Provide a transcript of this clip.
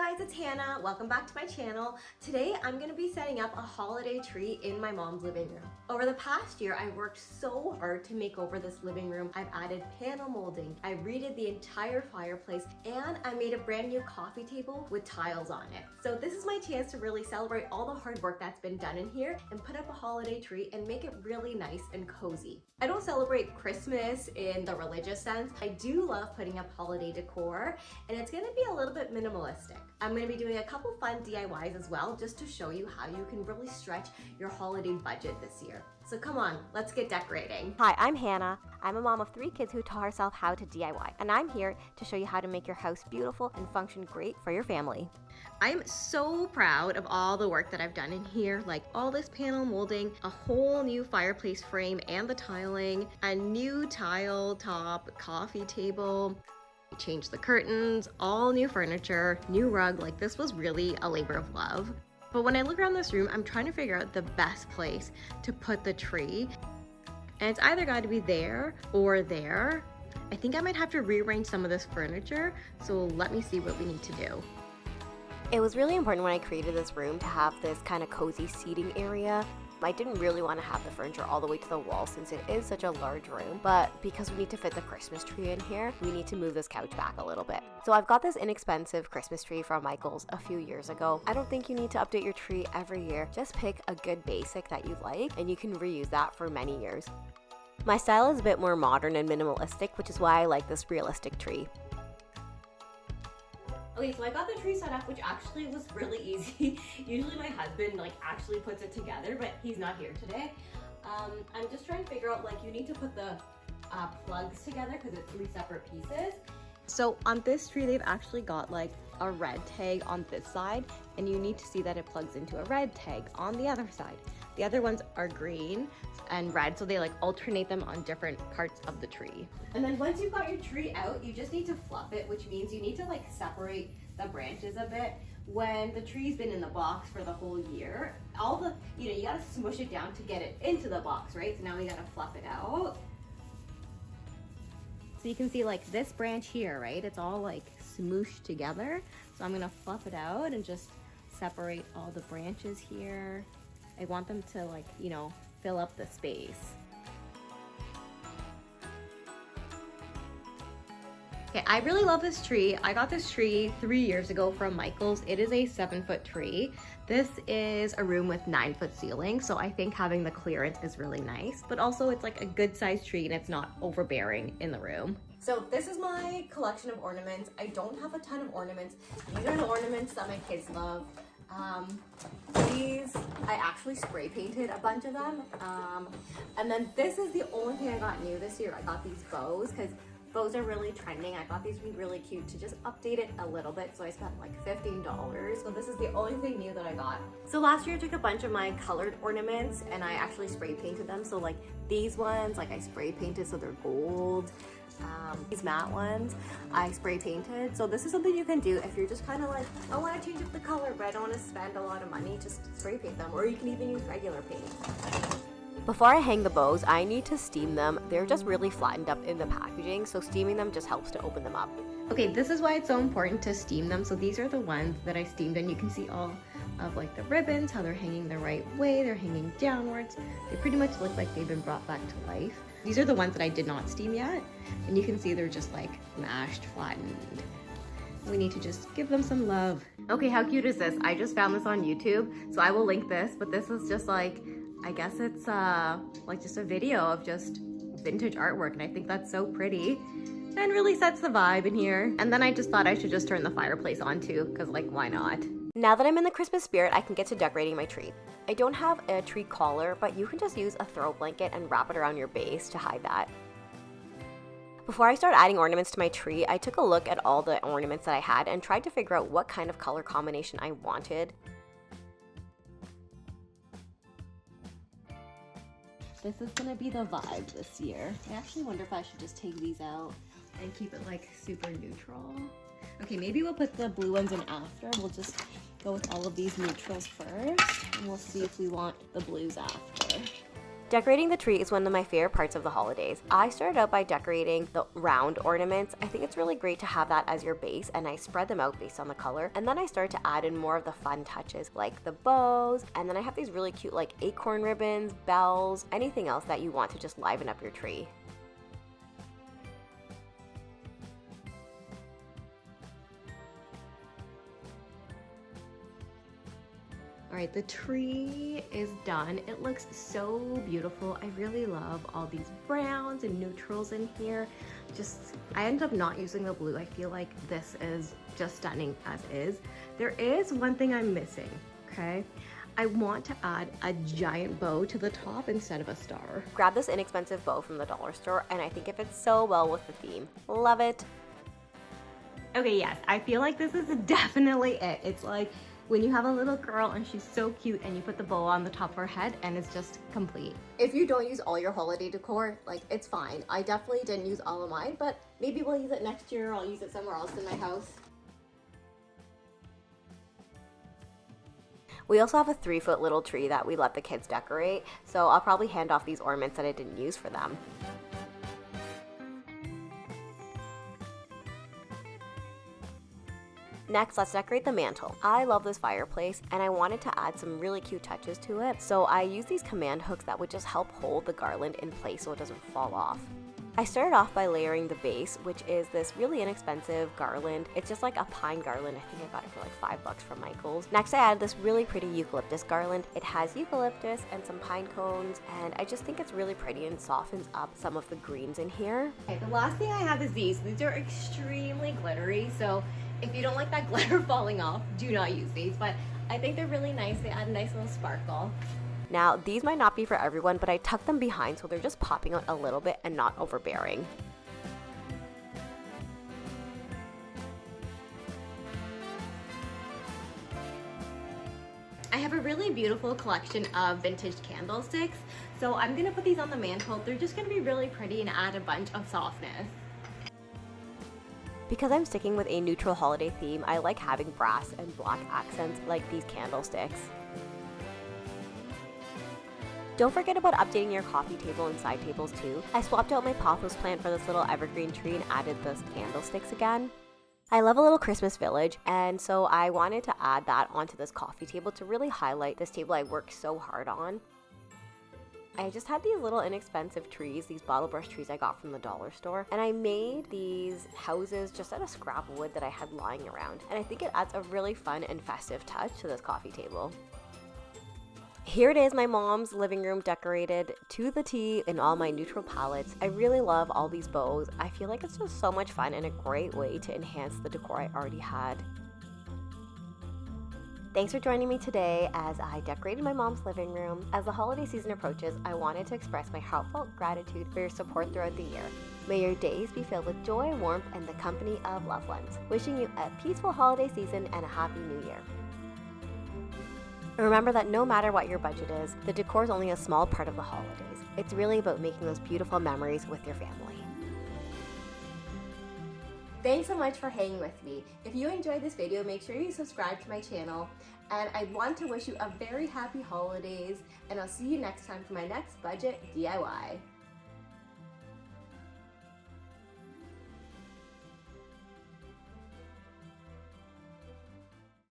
guys, it's Hannah. Welcome back to my channel. Today I'm going to be setting up a holiday tree in my mom's living room. Over the past year, I worked so hard to make over this living room. I've added panel molding, I redid the entire fireplace, and I made a brand new coffee table with tiles on it. So this is my chance to really celebrate all the hard work that's been done in here and put up a holiday tree and make it really nice and cozy. I don't celebrate Christmas in the religious sense. I do love putting up holiday decor, and it's going to be a little bit minimalistic. I'm going to be doing a couple fun DIYs as well, just to show you how you can really stretch your holiday budget this year. So come on, let's get decorating. Hi, I'm Hannah. I'm a mom of 3 kids who taught herself how to DIY, and I'm here to show you how to make your house beautiful and function great for your family. I'm so proud of all the work that I've done in here, like all this panel molding, a whole new fireplace frame and the tiling, a new tile top, coffee table, changed the curtains, all new furniture, new rug. Like, this was really a labor of love. But when I look around this room, I'm trying to figure out the best place to put the tree. And it's either got to be there or there. I think I might have to rearrange some of this furniture, so let me see what we need to do. It was really important when I created this room to have this kind of cozy seating area. I didn't really want to have the furniture all the way to the wall since it is such a large room, but because we need to fit the Christmas tree in here, we need to move this couch back a little bit. So I've got this inexpensive Christmas tree from Michael's a few years ago. I don't think you need to update your tree every year. Just pick a good basic that you like, and you can reuse that for many years. My style is a bit more modern and minimalistic, which is why I like this realistic tree. Okay, so I got the tree set up, which actually was really easy. Usually my husband actually puts it together, but he's not here today. I'm just trying to figure out, you need to put the plugs together because it's 3 separate pieces. So on this tree, they've actually got a red tag on this side, and you need to see that it plugs into a red tag on the other side. The other ones are green and red, so they alternate them on different parts of the tree. And then once you've got your tree out, you just need to fluff it, which means you need to separate the branches a bit. When the tree's been in the box for the whole year, you gotta smush it down to get it into the box, right? So now we gotta fluff it out. So you can see this branch here, right? It's all smooshed together. So I'm gonna fluff it out and just separate all the branches here. I want them to fill up the space. Okay, I really love this tree. I got this tree 3 years ago from Michael's. It is a 7-foot tree. This is a room with 9-foot ceiling, so I think having the clearance is really nice, but also it's a good sized tree and it's not overbearing in the room. So this is my collection of ornaments. I don't have a ton of ornaments. These are the ornaments that my kids love. These, I actually spray painted a bunch of them. And then this is the only thing I got new this year. I got these bows because bows are really trending. I thought these would be really cute to just update it a little bit. So I spent $15. So this is the only thing new that I got. So last year I took a bunch of my colored ornaments and I actually spray painted them. So these ones, I spray painted so they're gold. These matte ones I spray painted. So this is something you can do if you're just kind of I want to change up the color, but I don't want to spend a lot of money. Just spray paint them, or you can even use regular paint. Before I hang the bows, I need to steam them. They're just really flattened up in the packaging, so steaming them just helps to open them up. Okay, this is why it's so important to steam them. So these are the ones that I steamed, and you can see all of the ribbons, how they're hanging the right way, they're hanging downwards. They pretty much look like they've been brought back to life. These are the ones that I did not steam yet, and you can see they're just mashed, flattened. We need to just give them some love. Okay, how cute is this? I just found this on YouTube, so I will link this, but this is just I guess it's just a video of just vintage artwork, and I think that's so pretty and really sets the vibe in here. And then I just thought I should just turn the fireplace on too, because why not? Now that I'm in the Christmas spirit, I can get to decorating my tree. I don't have a tree collar, but you can just use a throw blanket and wrap it around your base to hide that. Before I start adding ornaments to my tree, I took a look at all the ornaments that I had and tried to figure out what kind of color combination I wanted. This is gonna be the vibe this year. I actually wonder if I should just take these out and keep it super neutral. Okay, maybe we'll put the blue ones in after. We'll just go with all of these neutrals first, and we'll see if we want the blues after. Decorating the tree is one of my favorite parts of the holidays. I started out by decorating the round ornaments. I think it's really great to have that as your base, and I spread them out based on the color. And then I started to add in more of the fun touches like the bows, and then I have these really cute like acorn ribbons, bells, anything else that you want to just liven up your tree. All right, the tree is done. It looks so beautiful. I really love all these browns and neutrals in here. I ended up not using the blue. I feel like this is just stunning as is. There is one thing I'm missing, okay? I want to add a giant bow to the top instead of a star. Grab this inexpensive bow from the dollar store, and I think it fits so well with the theme. Love it. Okay, yes, I feel like this is definitely it. It's like when you have a little girl and she's so cute and you put the bow on the top of her head and it's just complete. If you don't use all your holiday decor, like, it's fine. I definitely didn't use all of mine, but maybe we'll use it next year or I'll use it somewhere else in my house. We also have a 3-foot little tree that we let the kids decorate, so I'll probably hand off these ornaments that I didn't use for them. Next, let's decorate the mantle. I love this fireplace and I wanted to add some really cute touches to it, so I used these command hooks that would just help hold the garland in place so it doesn't fall off. I started off by layering the base, which is this really inexpensive garland. It's just like a pine garland. I think I got it for like $5 from Michael's. Next, I added this really pretty eucalyptus garland. It has eucalyptus and some pine cones, and I just think it's really pretty and softens up some of the greens in here. Okay, the last thing I have is these. These are extremely glittery, so if you don't like that glitter falling off, do not use these, but I think they're really nice. They add a nice little sparkle. Now, these might not be for everyone, but I tucked them behind so they're just popping out a little bit and not overbearing. I have a really beautiful collection of vintage candlesticks, so I'm gonna put these on the mantle. They're just gonna be really pretty and add a bunch of softness. Because I'm sticking with a neutral holiday theme, I like having brass and black accents like these candlesticks. Don't forget about updating your coffee table and side tables too. I swapped out my pothos plant for this little evergreen tree and added the candlesticks again. I love a little Christmas village, and so I wanted to add that onto this coffee table to really highlight this table I worked so hard on. I just had these little inexpensive trees, these bottle brush trees I got from the dollar store, and I made these houses just out of scrap wood that I had lying around, and I think it adds a really fun and festive touch to this coffee table. Here it is, my mom's living room decorated to the T in all my neutral palettes. I really love all these bows. I feel like it's just so much fun and a great way to enhance the decor I already had. Thanks for joining me today as I decorated my mom's living room. As the holiday season approaches, I wanted to express my heartfelt gratitude for your support throughout the year. May your days be filled with joy, warmth, and the company of loved ones. Wishing you a peaceful holiday season and a happy new year. Remember that no matter what your budget is, the decor is only a small part of the holidays. It's really about making those beautiful memories with your family. Thanks so much for hanging with me. If you enjoyed this video, make sure you subscribe to my channel. And I want to wish you a very happy holidays, and I'll see you next time for my next budget DIY.